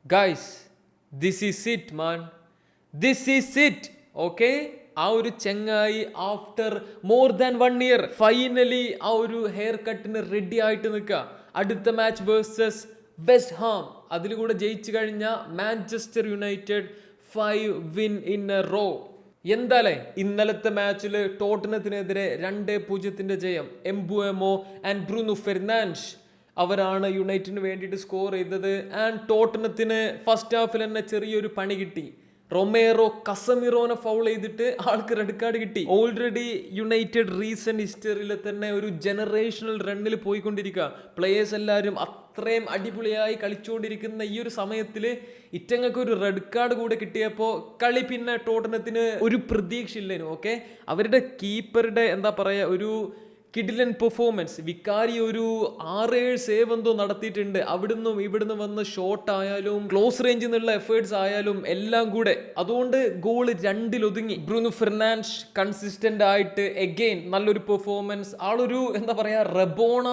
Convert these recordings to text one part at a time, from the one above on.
Guys, this is it man, this is it. Okay, ആ ഒരു ചെങ്ങായി after more than 1 year finally ആ ഒരു ഹെയർ കട്ടിന് റെഡി ആയിട്ട് നിൽക്കുക. അടുത്ത മാച്ച് വേഴ്സസ് വെസ്റ്റ് ഹാം, അതിൽ കൂടെ ജയിച്ചു കഴിഞ്ഞ Manchester United 5 win in a row. എന്താലേ ഇന്നലത്തെ മാച്ചിൽ ടോട്ടനത്തിനെതിരെ 2-0 ജയം. എംബുഎമോ ആൻഡ് ബ്രൂനോ ഫെർനാൻഡസ് അവരാണ് യുണൈറ്റഡിന് വേണ്ടിയിട്ട് സ്കോർ ചെയ്തത്. ആൻഡ് ടോട്ടനത്തിന് ഫസ്റ്റ് ഹാഫിൽ തന്നെ ചെറിയൊരു പണി കിട്ടി. റൊമേറോ കസമിറോനെ ഫൗൾ ചെയ്തിട്ട് ആൾക്ക് റെഡ് കാർഡ് കിട്ടി. ഓൾറെഡി യുണൈറ്റഡ് റീസെന്റ് ഹിസ്റ്ററിയിൽ തന്നെ ഒരു ജനറേഷണൽ റണ്ണിൽ പോയിക്കൊണ്ടിരിക്കുക. പ്ലേയേഴ്സ് എല്ലാവരും അത്രയും അടിപൊളിയായി കളിച്ചുകൊണ്ടിരിക്കുന്ന ഈ ഒരു സമയത്തിൽ ഇറ്റങ്ങൾക്ക് ഒരു റെഡ് കാർഡ് കൂടെ കിട്ടിയപ്പോൾ കളി പിന്നെ ടോട്ടനത്തിന് ഒരു പ്രതീക്ഷ ഇല്ലേനു. ഓക്കെ, അവരുടെ കീപ്പറുടെ എന്താ പറയുക ഒരു കിഡിലൻ പെർഫോമൻസ്. വിക്കാരി ഒരു 6-7 സേവ് എന്തോ നടത്തിയിട്ടുണ്ട്. അവിടുന്നും ഇവിടുന്ന് വന്ന് ഷോട്ട് ആയാലും ക്ലോസ് റേഞ്ചിൽ നിന്നുള്ള എഫേർട്സ് ആയാലും എല്ലാം കൂടെ. അതുകൊണ്ട് ഗോള് 2-ൽ ഒതുങ്ങി. ബ്രൂനോ ഫെർനാൻഡസ് കൺസിസ്റ്റന്റ് ആയിട്ട് എഗെയിൻ നല്ലൊരു പെർഫോമൻസ്. ആളൊരു എന്താ പറയാ റബോണ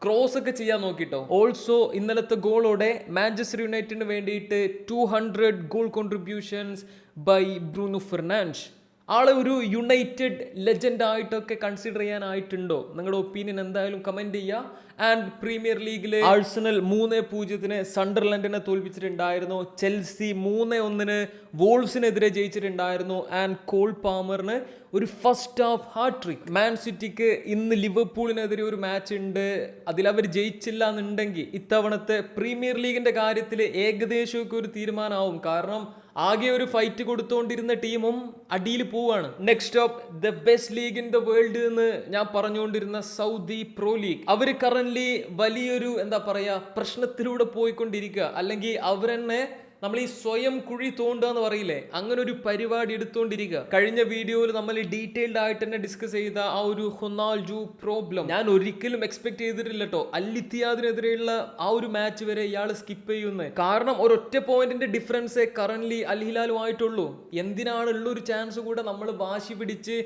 ക്രോസ് ഒക്കെ ചെയ്യാൻ നോക്കിട്ടോ. ഓൾസോ ഇന്നലത്തെ ഗോളോടെ മാഞ്ചസ്റ്റർ യുണൈറ്റഡിന് വേണ്ടിയിട്ട് 200 ഗോൾ കോൺട്രിബ്യൂഷൻസ് ബൈ ബ്രൂനോ ഫെർനാൻഡസ്. ആളെ ഒരു യുണൈറ്റഡ് ലെജൻഡ് ആയിട്ടൊക്കെ കൺസിഡർ ചെയ്യാനായിട്ടുണ്ടോ? നിങ്ങളുടെ ഒപ്പീനിയൻ എന്തായാലും കമന്റ് ചെയ്യുക. ആൻഡ് പ്രീമിയർ ലീഗിൽ ആഴ്സണൽ 3-0 സണ്ടർലൻഡിനെ തോൽപ്പിച്ചിട്ടുണ്ടായിരുന്നു. ചെൽസി 3-1 വോൾസിനെതിരെ ജയിച്ചിട്ടുണ്ടായിരുന്നു. ആൻഡ് കോൾ പാമറിന് ഒരു ഫസ്റ്റ് ഹാഫ് ഹാട്രിക്. മാൻ സിറ്റിക്ക് ഇന്ന് ലിവർപൂളിനെതിരെ ഒരു മാച്ച് ഉണ്ട്. അതിലവർ ജയിച്ചില്ല എന്നുണ്ടെങ്കിൽ ഇത്തവണത്തെ പ്രീമിയർ ലീഗിന്റെ കാര്യത്തിൽ ഏകദേശമൊക്കെ ഒരു തീരുമാനമാവും. കാരണം ആകെ ഒരു ഫൈറ്റ് കൊടുത്തുകൊണ്ടിരുന്ന ടീമും അടിയിൽ പോവാണ്. Next stop the best league in the world എന്ന് ഞാൻ പറഞ്ഞുകൊണ്ടിരുന്ന സൗദി പ്രോ ലീഗ്. അവർ കറന്റ്ലി വലിയൊരു എന്താ പറയാ പ്രശ്നത്തിലൂടെ പോയിക്കൊണ്ടിരിക്കുക. അല്ലെങ്കിൽ അവരെന്നെ നമ്മൾ ഈ സ്വയം കുഴി തോണ്ടുക എന്ന് പറയില്ലേ, അങ്ങനെ ഒരു പരിപാടി എടുത്തുകൊണ്ടിരിക്കുക. കഴിഞ്ഞ വീഡിയോയിൽ നമ്മൾ ഡീറ്റെയിൽഡ് ആയിട്ട് തന്നെ ഡിസ്കസ് ചെയ്ത ആ ഒരു ഹൊനാൾഡു പ്രോബ്ലം ഞാൻ ഒരിക്കലും എക്സ്പെക്ട് ചെയ്തിട്ടില്ല കേട്ടോ. അല്ലിത്തിയാദിനെതിരെയുള്ള ആ ഒരു മാച്ച് വരെ ഇയാൾ സ്കിപ്പ് ചെയ്യുന്നത്. കാരണം ഒരൊറ്റ പോയിന്റിന്റെ ഡിഫറൻസേ കറന്റ്ലി അൽ ഹിലാലുമായിട്ടുള്ളൂ. എന്തിനാണ് ഉള്ളൊരു ചാൻസ് കൂടെ നമ്മൾ വാശി പിടിച്ച്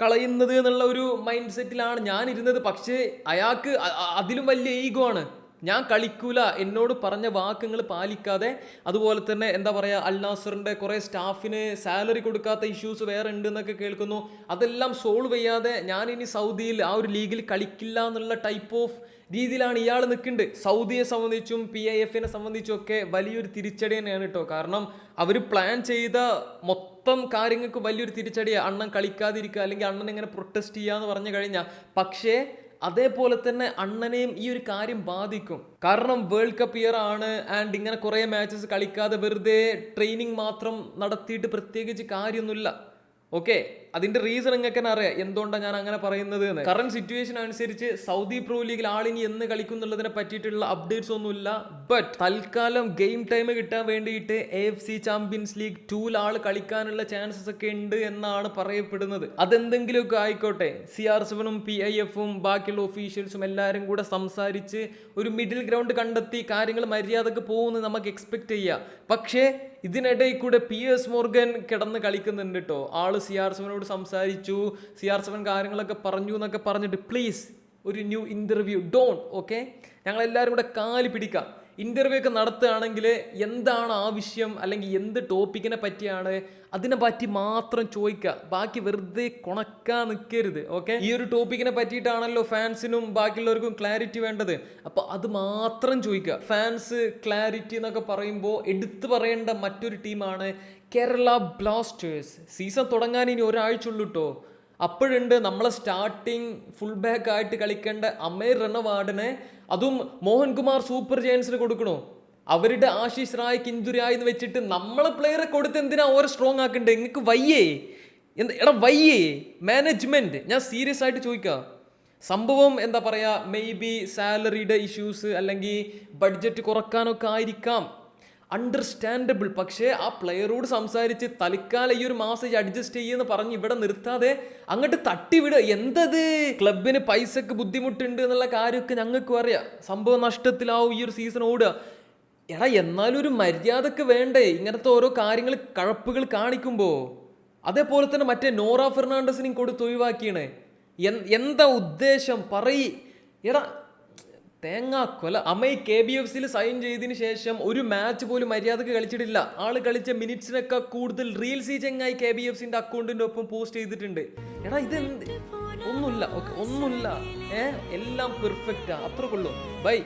കളയുന്നത് എന്നുള്ള ഒരു മൈൻഡ് സെറ്റിലാണ് ഞാൻ ഇരുന്നത്. പക്ഷേ അയാൾക്ക് അതിലും വലിയ ഈഗോ ആണ്. ഞാൻ കളിക്കൂല, എന്നോട് പറഞ്ഞ വാക്കുകൾ പാലിക്കാതെ. അതുപോലെ തന്നെ എന്താ പറയുക അൽ നാസറിന്റെ കുറേ സ്റ്റാഫിന് സാലറി കൊടുക്കാത്ത ഇഷ്യൂസ് വേറെ ഉണ്ട് എന്നൊക്കെ കേൾക്കുന്നു. അതെല്ലാം സോൾവ് ചെയ്യാതെ ഞാൻ ഇനി സൗദിയിൽ ആ ഒരു ലീഗിൽ കളിക്കില്ല എന്നുള്ള ടൈപ്പ് ഓഫ് രീതിയിലാണ് ഇയാൾ നിൽക്കുന്നുണ്ട്. സൗദിയെ സംബന്ധിച്ചും PIF-നെ സംബന്ധിച്ചും ഒക്കെ വലിയൊരു തിരിച്ചടി തന്നെയാണ് കേട്ടോ. കാരണം അവർ പ്ലാൻ ചെയ്ത മൊത്തം കാര്യങ്ങൾക്ക് വലിയൊരു തിരിച്ചടിയാണ്. അണ്ണൻ കളിക്കാതിരിക്കുക അല്ലെങ്കിൽ അണ്ണൻ ഇങ്ങനെ പ്രൊട്ടസ്റ്റ് ചെയ്യാന്ന് പറഞ്ഞു കഴിഞ്ഞാൽ. പക്ഷേ അതേപോലെ തന്നെ അണ്ണനെയും ഈ ഒരു കാര്യം ബാധിക്കും. കാരണം വേൾഡ് കപ്പ് ഇയർ ആണ്. ആൻഡ് ഇങ്ങനെ കുറേ മാച്ചസ് കളിക്കാതെ വെറുതെ ട്രെയിനിങ് മാത്രം നടത്തിയിട്ട് പ്രത്യേകിച്ച് കാര്യമൊന്നുമില്ല. ഓക്കെ, അതിന്റെ റീസൺ നിങ്ങൾക്ക് തന്നെ അറിയാം എന്തുകൊണ്ടാണ് ഞാൻ അങ്ങനെ പറയുന്നത് എന്ന്. കറന്റ് സിറ്റുവേഷൻ അനുസരിച്ച് സൗദി പ്രോ ലീഗിൽ ആളിനി എന്ന് കളിക്കുന്നുള്ളതിനെ പറ്റിയിട്ടുള്ള അപ്ഡേറ്റ്സ് ഒന്നുമില്ല. ബട്ട് തൽക്കാലം ഗെയിം ടൈം കിട്ടാൻ വേണ്ടിയിട്ട് AFC ചാമ്പ്യൻസ് ലീഗ് 2 ആൾ കളിക്കാനുള്ള ചാൻസസ് ഒക്കെ ഉണ്ട് എന്നാണ് പറയപ്പെടുന്നത്. അതെന്തെങ്കിലുമൊക്കെ ആയിക്കോട്ടെ, CR7-ഉം PIF-ഉം ബാക്കിയുള്ള ഒഫീഷ്യൽസും എല്ലാവരും കൂടെ സംസാരിച്ച് ഒരു മിഡിൽ ഗ്രൗണ്ട് കണ്ടെത്തി കാര്യങ്ങൾ മര്യാദക്ക് പോകുമെന്ന് നമുക്ക് എക്സ്പെക്ട് ചെയ്യാം. പക്ഷേ ഇതിനിടയിൽ കൂടെ PS മോർഗൻ കിടന്ന് കളിക്കുന്നുണ്ട് കേട്ടോ. ആള് CR7-നോട് സംസാരിച്ചു, CR7 കാര്യങ്ങളൊക്കെ പറഞ്ഞു എന്നൊക്കെ പറഞ്ഞിട്ട് പ്ലീസ് ഒരു ന്യൂ ഇന്റർവ്യൂ ഡോണ്ട്. ഓക്കെ, ഞങ്ങളെല്ലാവരും കൂടെ കാല് പിടിക്കാം. ഇന്റർവ്യൂ ഒക്കെ നടത്തുകയാണെങ്കിൽ എന്താണ് ആവശ്യം അല്ലെങ്കിൽ എന്ത് ടോപ്പിക്കിനെ പറ്റിയാണ് അതിനെ പറ്റി മാത്രം ചോദിക്കുക. ബാക്കി വെറുതെ കൊണക്കാൻ നിൽക്കരുത്. ഓക്കെ, ഈ ഒരു ടോപ്പിക്കിനെ പറ്റിയിട്ടാണല്ലോ ഫാൻസിനും ബാക്കിയുള്ളവർക്കും ക്ലാരിറ്റി വേണ്ടത്. അപ്പോൾ അത് മാത്രം ചോദിക്കുക. ഫാൻസ് ക്ലാരിറ്റി എന്നൊക്കെ പറയുമ്പോൾ എടുത്തു പറയേണ്ട മറ്റൊരു ടീമാണ് കേരള ബ്ലാസ്റ്റേഴ്സ്. സീസൺ തുടങ്ങാൻ ഇനി ഒരാഴ്ച ഉള്ളൂ കേട്ടോ. അപ്പോഴുണ്ട് നമ്മളെ സ്റ്റാർട്ടിങ് ഫുൾ ബാക്ക് ആയിട്ട് കളിക്കേണ്ട അമേർ റണവാർഡിനെ അതും മോഹൻകുമാർ സൂപ്പർ ജയൻസിന് കൊടുക്കണോ? അവരുടെ ആശിഷ് റായ്ക്ക് ഇഞ്ചുറി ആയെന്ന് വെച്ചിട്ട് നമ്മളെ പ്ലെയറെ കൊടുത്ത് എന്തിനാ ഓരോ സ്ട്രോങ് ആക്കണ്ടേ? നിങ്ങൾക്ക് വയ്യേ? വയ്യേ മാനേജ്മെന്റ്? ഞാൻ സീരിയസ് ആയിട്ട് ചോദിക്കാം. സംഭവം എന്താ പറയാ, മേ ബി സാലറിയുടെ ഇഷ്യൂസ് അല്ലെങ്കിൽ ബഡ്ജറ്റ് കുറക്കാനൊക്കെ ആയിരിക്കാം, അണ്ടർസ്റ്റാൻഡബിൾ. പക്ഷേ ആ പ്ലെയറോട് സംസാരിച്ച് തൽക്കാലം ഈ ഒരു മാസം അഡ്ജസ്റ്റ് ചെയ്യുമെന്ന് പറഞ്ഞ് ഇവിടെ നിർത്താതെ അങ്ങോട്ട് തട്ടിവിടുക. എന്തത് ക്ലബിന് പൈസക്ക് ബുദ്ധിമുട്ടുണ്ട് എന്നുള്ള കാര്യമൊക്കെ ഞങ്ങൾക്കും അറിയാം. സംഭവം നഷ്ടത്തിലാവും ഈ ഒരു സീസൺ ഓടുക. എന്നാലും ഒരു മര്യാദക്ക് വേണ്ടേ ഇങ്ങനത്തെ ഓരോ കാര്യങ്ങൾ കഴപ്പുകൾ കാണിക്കുമ്പോൾ? അതേപോലെ തന്നെ മറ്റേ നോറ ഫെർണാണ്ടസിനെയും കൊടുത്ത് ഒഴിവാക്കിയാണ്. എന്താ ഉദ്ദേശം പറയ്. തേങ്ങാക്കൊല. അമ്മ ഈ KBFCയിൽ സൈൻ ചെയ്തതിന് ശേഷം ഒരു മാച്ച് പോലും മര്യാദക്ക് കളിച്ചിട്ടില്ല. ആള് കളിച്ച മിനിറ്റ്സിനൊക്കെ കൂടുതൽ റീൽസ് ഈ ചെങ്ങായി KBFCന്റെ അക്കൗണ്ടിന്റെ ഒപ്പം പോസ്റ്റ് ചെയ്തിട്ടുണ്ട്. എടാ ഇതെന്ത്? ഒന്നുമില്ല, ഓക്കെ, ഒന്നുമില്ല. എല്ലാം പെർഫെക്റ്റാ, അത്രക്കുള്ളൂ. ബൈ.